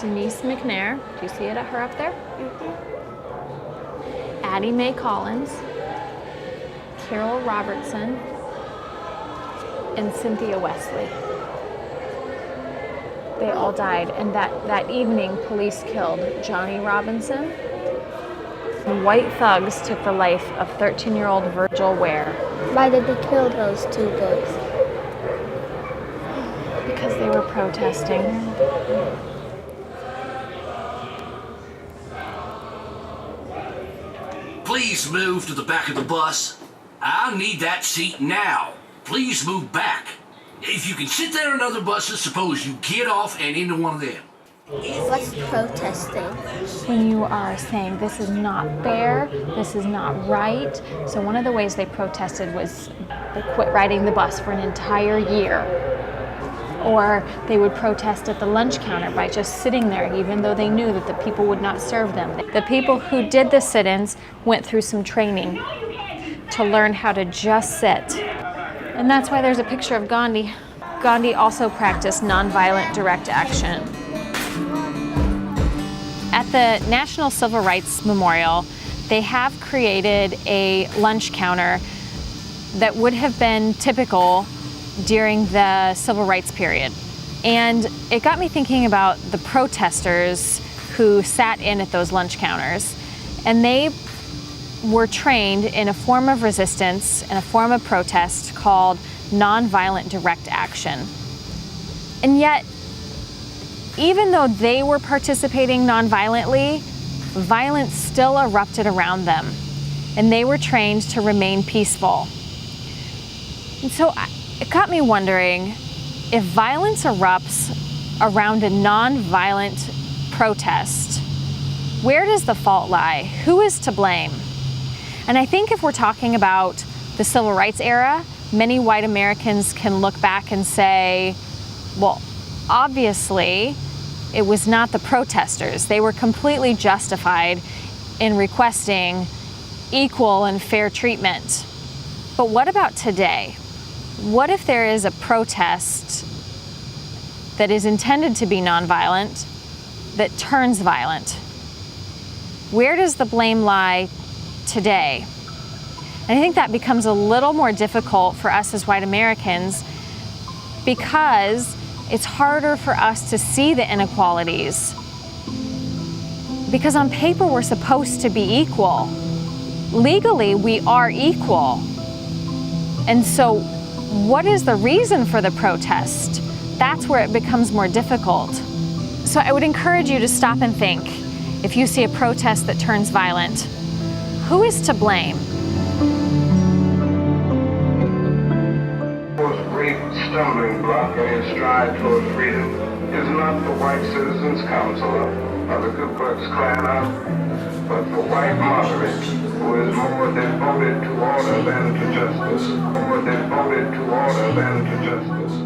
Denise McNair. Do you see her up there? Mm-hmm. Addie Mae Collins, Carol Robertson, and Cynthia Wesley. They all died, and that evening, police killed Johnny Robinson. White thugs took the life of 13-year-old Virgil Ware. Why did they kill those two boys? Because they were protesting. Please move to the back of the bus. I need that seat now. Please move back. If you can sit there in other buses, suppose you get off and into one of them. What's protesting? When you are saying this is not fair, this is not right. So one of the ways they protested was they quit riding the bus for an entire year. Or they would protest at the lunch counter by just sitting there, even though they knew that the people would not serve them. The people who did the sit-ins went through some training to learn how to just sit. And that's why there's a picture of Gandhi. Gandhi also practiced nonviolent direct action. At the National Civil Rights Memorial, they have created a lunch counter that would have been typical during the civil rights period. And it got me thinking about the protesters who sat in at those lunch counters. And they were trained in a form of resistance and a form of protest called nonviolent direct action. And yet, even though they were participating nonviolently, violence still erupted around them, and they were trained to remain peaceful. And so it got me wondering, if violence erupts around a nonviolent protest, where does the fault lie? Who is to blame? And I think if we're talking about the civil rights era, many white Americans can look back and say, well, obviously, it was not the protesters. They were completely justified in requesting equal and fair treatment. But what about today? What if there is a protest that is intended to be nonviolent that turns violent? Where does the blame lie today? And I think that becomes a little more difficult for us as white Americans because it's harder for us to see the inequalities. Because on paper, we're supposed to be equal. Legally, we are equal. And so, what is the reason for the protest? That's where it becomes more difficult. So I would encourage you to stop and think. If you see a protest that turns violent, who is to blame? Great stumbling block in his stride toward freedom is not the white citizens' council or the Ku Klux Klan, but the white moderate who is more devoted to order than to justice, more devoted to order than to justice.